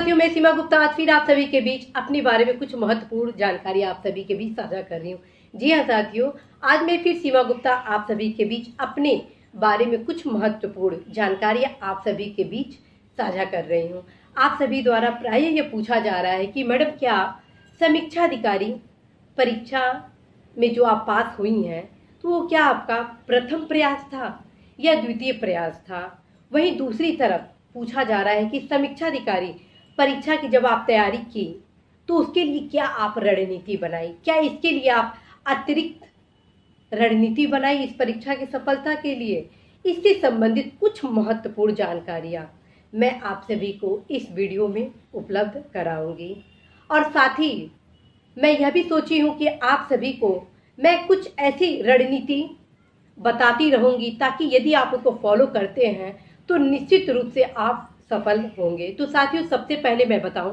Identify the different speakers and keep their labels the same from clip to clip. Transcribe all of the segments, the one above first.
Speaker 1: साथियों, मैं सीमा गुप्ता आज फिर आप सभी के बीच अपने बारे में कुछ महत्वपूर्ण जानकारी आप सभी के बीच साझा कर रही हूँ। जी हाँ साथियों, आज मैं फिर सीमा गुप्ता आप सभी के बीच अपने बारे में कुछ महत्वपूर्ण जानकारियाँ आप सभी के बीच साझा कर रही हूँ। आप सभी द्वारा प्रायः ये पूछा जा रहा है कि मैडम, क्या समीक्षा अधिकारी परीक्षा में जो आप पास हुई हैं, तो वो क्या आपका प्रथम प्रयास था या द्वितीय प्रयास था? वहीं दूसरी तरफ पूछा जा रहा है कि समीक्षा अधिकारी परीक्षा की जब आप तैयारी की, तो उसके लिए क्या आप रणनीति बनाई? क्या इसके लिए आप अतिरिक्त रणनीति बनाई इस परीक्षा की सफलता के लिए? इससे संबंधित कुछ महत्वपूर्ण जानकारियाँ मैं आप सभी को इस वीडियो में उपलब्ध कराऊंगी। और साथ ही मैं यह भी सोची हूँ कि आप सभी को मैं कुछ ऐसी रणनीति बताती रहूंगी ताकि यदि आप उसको फॉलो करते हैं तो निश्चित रूप से आप सफल होंगे। तो साथियों, सबसे पहले मैं बताऊं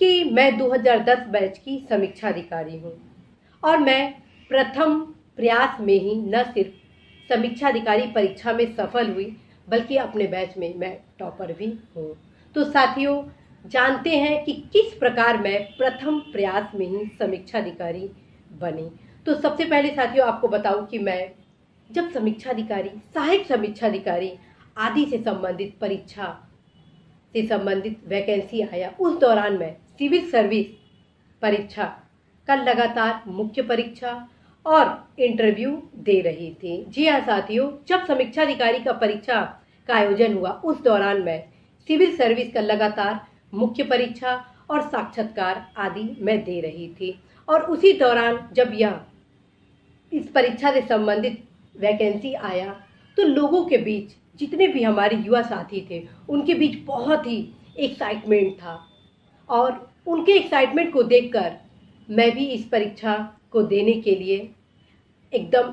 Speaker 1: कि मैं 2010 बैच की समीक्षा अधिकारी हूं और मैं प्रथम प्रयास में ही न सिर्फ समीक्षा अधिकारी परीक्षा में सफल हुई, बल्कि अपने बैच में मैं टॉपर भी हूं। तो साथियों, जानते हैं कि किस प्रकार मैं प्रथम प्रयास में ही समीक्षा अधिकारी बनी। तो सबसे पहले साथियों, आपको बताऊं कि मैं जब समीक्षा अधिकारी, सहायक समीक्षा अधिकारी आदि से संबंधित परीक्षा से संबंधित वैकेंसी आया, उस दौरान मैं सिविल सर्विस परीक्षा का लगातार मुख्य परीक्षा और इंटरव्यू दे रही थी। जी हाँ साथियों, जब समीक्षा अधिकारी का परीक्षा का आयोजन हुआ, उस दौरान मैं सिविल सर्विस का लगातार मुख्य परीक्षा और साक्षात्कार आदि मैं दे रही थी। और उसी दौरान जब यह इस परीक्षा से संबंधित वैकेंसी आया, तो लोगों के बीच, जितने भी हमारे युवा साथी थे, उनके बीच बहुत ही एक्साइटमेंट था। और उनके एक्साइटमेंट को देखकर मैं भी इस परीक्षा को देने के लिए एकदम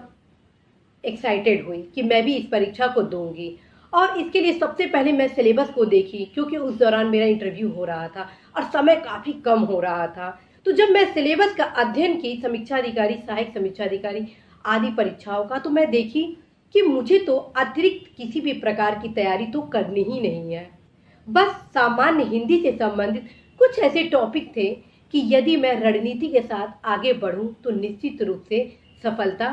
Speaker 1: एक्साइटेड हुई कि मैं भी इस परीक्षा को दूंगी। और इसके लिए सबसे पहले मैं सिलेबस को देखी, क्योंकि उस दौरान मेरा इंटरव्यू हो रहा था और समय काफ़ी कम हो रहा था। तो जब मैं सिलेबस का अध्ययन की समीक्षा अधिकारी, सहायक समीक्षा अधिकारी आदि परीक्षाओं का, तो मैं देखी कि मुझे तो अतिरिक्त किसी भी प्रकार की तैयारी तो करनी ही नहीं है। बस सामान्य हिंदी से संबंधित कुछ ऐसे टॉपिक थे कि यदि मैं रणनीति के साथ आगे बढ़ूं तो निश्चित रूप से सफलता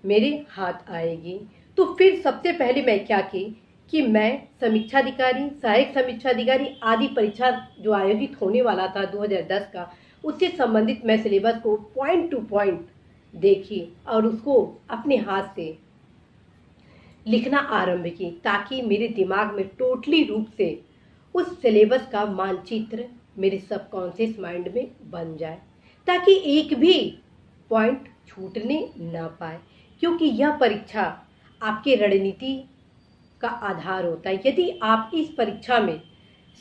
Speaker 1: मेरे हाथ आएगी। तो फिर सबसे पहले मैं क्या की कि मैं समीक्षा अधिकारी, सहायक समीक्षा अधिकारी आदि परीक्षा जो आयोजित होने वाला था 2010 का, उससे संबंधित मैं सिलेबस को पॉइंट टू पॉइंट देखी और उसको अपने हाथ से लिखना आरंभ की, ताकि मेरे दिमाग में टोटली रूप से उस सिलेबस का मानचित्र मेरे सबकॉन्शियस माइंड में बन जाए, ताकि एक भी पॉइंट छूटने ना पाए। क्योंकि यह परीक्षा आपके रणनीति का आधार होता है। यदि आप इस परीक्षा में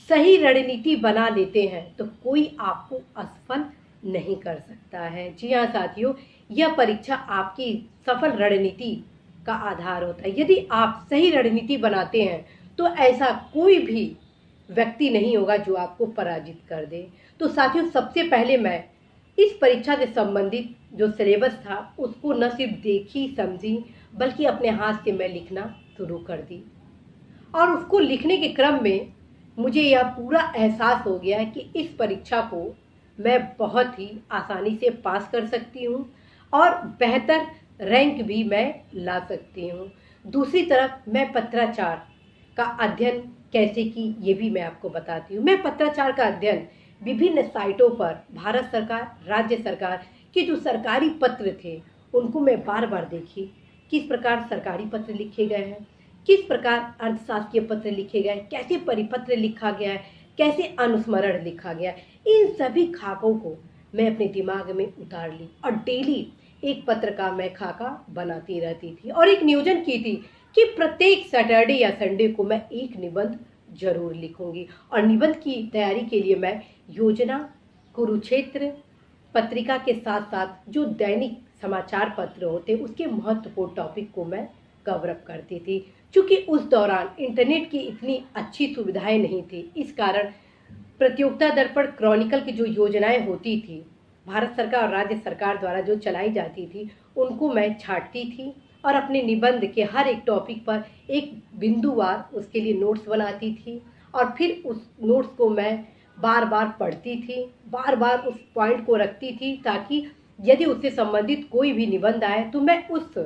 Speaker 1: सही रणनीति बना लेते हैं तो कोई आपको असफल नहीं कर सकता है। जी हाँ साथियों, यह परीक्षा आपकी सफल रणनीति का आधार होता है। यदि आप सही रणनीति बनाते हैं तो ऐसा कोई भी व्यक्ति नहीं होगा जो आपको पराजित कर दे। तो साथियों, सबसे पहले मैं इस परीक्षा से संबंधित जो सिलेबस था उसको न सिर्फ देखी समझी, बल्कि अपने हाथ से मैं लिखना शुरू कर दी। और उसको लिखने के क्रम में मुझे यह पूरा एहसास हो गया कि इस परीक्षा को मैं बहुत ही आसानी से पास कर सकती हूँ और बेहतर रैंक भी मैं ला सकती हूँ। दूसरी तरफ मैं पत्राचार का अध्ययन कैसे की, ये भी मैं आपको बताती हूँ। मैं पत्राचार का अध्ययन विभिन्न साइटों पर भारत सरकार, राज्य सरकार के जो सरकारी पत्र थे उनको मैं बार बार देखी, किस प्रकार सरकारी पत्र लिखे गए हैं, किस प्रकार अर्थशास्त्रीय पत्र लिखे गए, कैसे परिपत्र लिखा गया है, कैसे अनुस्मरण लिखा गया है। इन सभी खाकों को मैं अपने दिमाग में उतार ली और डेली एक पत्र का मैं खाका बनाती रहती थी और एक नियोजन की थी कि प्रत्येक सैटरडे या संडे को मैं एक निबंध जरूर लिखूंगी। और निबंध की तैयारी के लिए मैं योजना, कुरुक्षेत्र पत्रिका के साथ साथ जो दैनिक समाचार पत्र होते उसके महत्वपूर्ण टॉपिक को मैं कवर अप करती थी। क्योंकि उस दौरान इंटरनेट की इतनी अच्छी सुविधाएं नहीं थी, इस कारण प्रतियोगिता दर्पण क्रॉनिकल की जो योजनाएं होती थी भारत सरकार और राज्य सरकार द्वारा जो चलाई जाती थी, उनको मैं छांटती थी और अपने निबंध के हर एक टॉपिक पर एक बिंदुवार उसके लिए नोट्स बनाती थी और फिर उस नोट्स को मैं बार बार पढ़ती थी, बार बार उस पॉइंट को रखती थी, ताकि यदि उससे संबंधित कोई भी निबंध आए तो मैं उस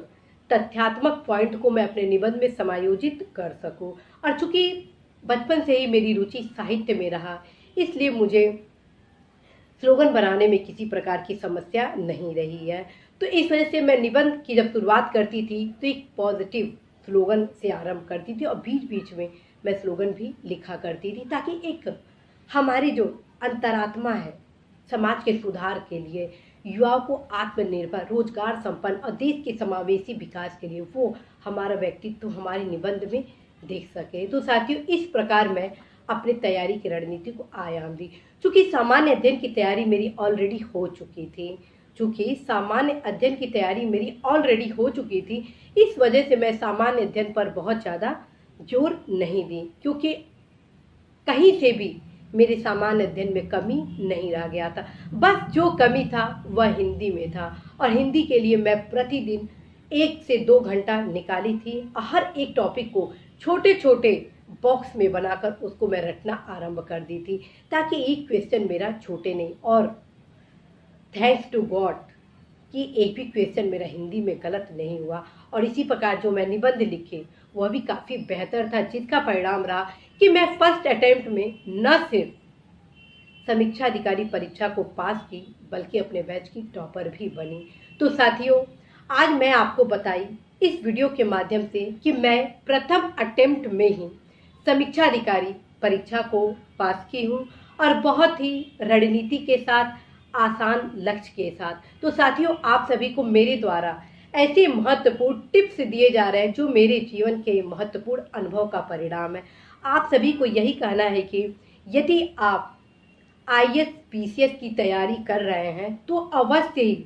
Speaker 1: तथ्यात्मक पॉइंट को मैं अपने निबंध में समायोजित कर सकूं। और चूंकि बचपन से ही मेरी रुचि साहित्य में रहा, इसलिए मुझे स्लोगन बनाने में किसी प्रकार की समस्या नहीं रही है। तो इस वजह से मैं निबंध की जब शुरुआत करती थी तो एक पॉजिटिव स्लोगन से आरंभ करती थी, और बीच बीच में मैं स्लोगन भी लिखा करती थी, ताकि एक हमारी जो अंतरात्मा है समाज के सुधार के लिए, युवाओं को आत्मनिर्भर, रोजगार संपन्न और देश के समावेशी विकास के लिए वो हमारा व्यक्तित्व हमारे निबंध में देख सके। तो साथियों, इस प्रकार मैं अपनी तैयारी की रणनीति को आयाम दी। चूंकि सामान्य अध्ययन की तैयारी मेरी ऑलरेडी हो चुकी थी, इस वजह से मैं सामान्य अध्ययन पर बहुत ज़्यादा जोर नहीं दी, क्योंकि कहीं से भी मेरे सामान्य अध्ययन में कमी नहीं रह गया था। बस जो कमी था वह हिंदी में था, और हिंदी के लिए मैं प्रतिदिन 1 से 2 घंटा निकाली थी। हर एक टॉपिक को छोटे छोटे बॉक्स में बनाकर उसको मैं रटना आरंभ कर दी थी, ताकि एक क्वेश्चन मेरा छूटे नहीं। और थैंक्स टू गॉड कि एक भी क्वेश्चन मेरा हिंदी में गलत नहीं हुआ। और इसी प्रकार जो मैं निबंध लिखे वह भी काफ़ी बेहतर था, जिसका परिणाम रहा कि मैं फर्स्ट अटेम्प्ट में न सिर्फ समीक्षा अधिकारी परीक्षा को पास की, बल्कि अपने बैच की टॉपर भी बनी। तो साथियों, आज मैं आपको बताई इस वीडियो के माध्यम से कि मैं प्रथम अटेम्प्ट में ही समीक्षा अधिकारी परीक्षा को पास की हूँ, और बहुत ही रणनीति के साथ, आसान लक्ष्य के साथ। तो साथियों, आप सभी को मेरे द्वारा ऐसे महत्वपूर्ण टिप्स दिए जा रहे हैं जो मेरे जीवन के महत्वपूर्ण अनुभव का परिणाम है। आप सभी को यही कहना है कि यदि आप आईएएस पीसीएस की तैयारी कर रहे हैं तो अवश्य ही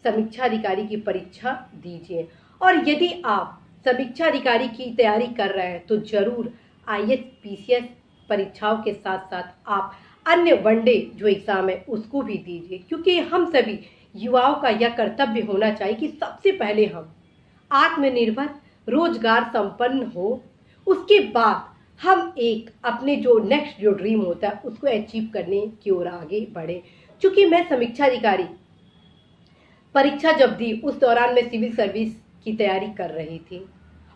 Speaker 1: समीक्षा अधिकारी की परीक्षा दीजिए, और यदि आप समीक्षा अधिकारी की तैयारी कर रहे हैं तो जरूर आईएएस पीसीएस परीक्षाओं के साथ साथ आप अन्य वनडे जो एग्ज़ाम है उसको भी दीजिए, क्योंकि हम सभी युवाओं का यह कर्तव्य होना चाहिए कि सबसे पहले हम आत्मनिर्भर, रोजगार संपन्न हो, उसके बाद हम एक अपने जो नेक्स्ट जो ड्रीम होता है उसको अचीव करने की ओर आगे बढ़े। चूँकि मैं समीक्षा अधिकारी परीक्षा जब दी उस दौरान मैं सिविल सर्विस की तैयारी कर रही थी,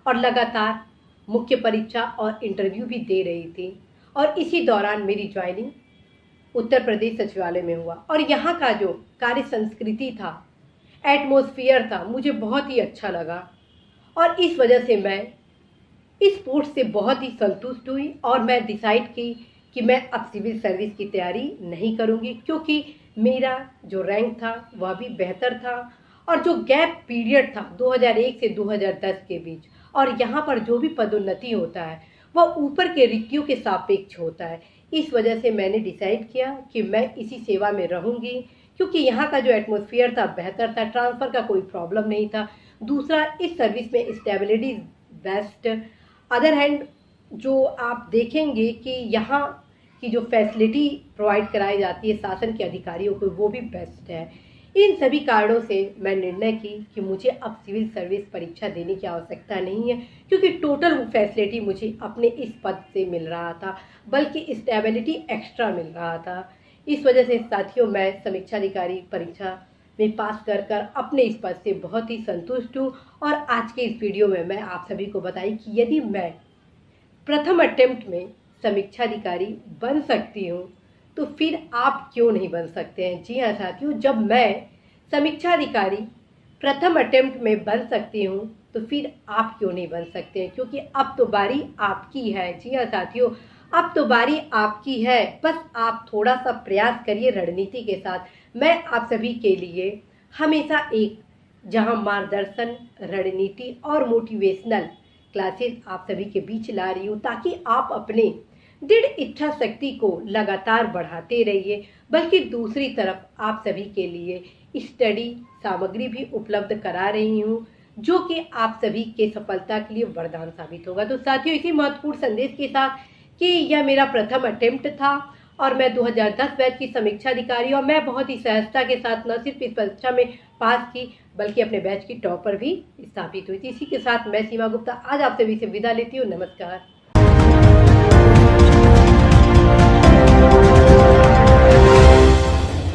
Speaker 1: और लगातार मुख्य परीक्षा और इंटरव्यू भी दे रही थी, और इसी दौरान मेरी ज्वाइनिंग उत्तर प्रदेश सचिवालय में हुआ। और यहाँ का जो कार्य संस्कृति था, एटमॉस्फेयर था, मुझे बहुत ही अच्छा लगा, और इस वजह से मैं इस पोस्ट से बहुत ही संतुष्ट हुई, और मैं डिसाइड की कि मैं अब सिविल सर्विस की तैयारी नहीं करूँगी, क्योंकि मेरा जो रैंक था वह भी बेहतर था, और जो गैप पीरियड था 2001 से 2010 के बीच, और यहाँ पर जो भी पदोन्नति होता है वह ऊपर के रिक्तियों के सापेक्ष होता है। इस वजह से मैंने डिसाइड किया कि मैं इसी सेवा में रहूँगी, क्योंकि यहाँ का जो एटमॉस्फेयर था बेहतर था, ट्रांसफ़र का कोई प्रॉब्लम नहीं था। दूसरा, इस सर्विस में स्टेबिलिटी बेस्ट। अदर हैंड जो आप देखेंगे कि यहाँ की जो फैसिलिटी प्रोवाइड कराई जाती है शासन के अधिकारियों को, वो भी बेस्ट है। इन सभी कारणों से मैं निर्णय की कि मुझे अब सिविल सर्विस परीक्षा देने की आवश्यकता नहीं है, क्योंकि टोटल वो फैसिलिटी मुझे अपने इस पद से मिल रहा था, बल्कि स्टेबिलिटी एक्स्ट्रा मिल रहा था। इस वजह से साथियों, मैं समीक्षा अधिकारी परीक्षा में पास कर अपने इस पद से बहुत ही संतुष्ट हूँ। और आज के इस वीडियो में मैं आप सभी को बताई कि यदि मैं प्रथम अटेम्प्ट में समीक्षा अधिकारी बन सकती हूँ तो फिर आप क्यों नहीं बन सकते हैं। जी हाँ साथियों, जब मैं समीक्षा अधिकारी प्रथम अटेम्प्ट में बन सकती हूँ तो फिर आप क्यों नहीं बन सकते हैं, क्योंकि अब तो बारी आपकी है। जी हाँ साथियों, अब तो बारी आपकी है, बस आप थोड़ा सा प्रयास करिए रणनीति के साथ। मैं आप सभी के लिए हमेशा एक जहां मार्गदर्शन, रणनीति और मोटिवेशनल क्लासेस आप सभी के बीच ला रही हूँ, ताकि आप अपने दृढ़ इच्छा शक्ति को लगातार बढ़ाते रहिए, बल्कि दूसरी तरफ आप सभी के लिए स्टडी सामग्री भी उपलब्ध करा रही हूँ, जो कि आप सभी के सफलता के लिए वरदान साबित होगा। तो साथियों, इसी महत्वपूर्ण संदेश के साथ कि यह मेरा प्रथम अटेम्प्ट था और मैं 2010 बैच की समीक्षा अधिकारी, और मैं बहुत ही सहजता के साथ न सिर्फ इस परीक्षा में पास की बल्कि अपने बैच की टॉपर भी स्थापित हुई थी। इसी के साथ मैं सीमा गुप्ता आज आप सभी से विदा लेती हूँ। नमस्कार।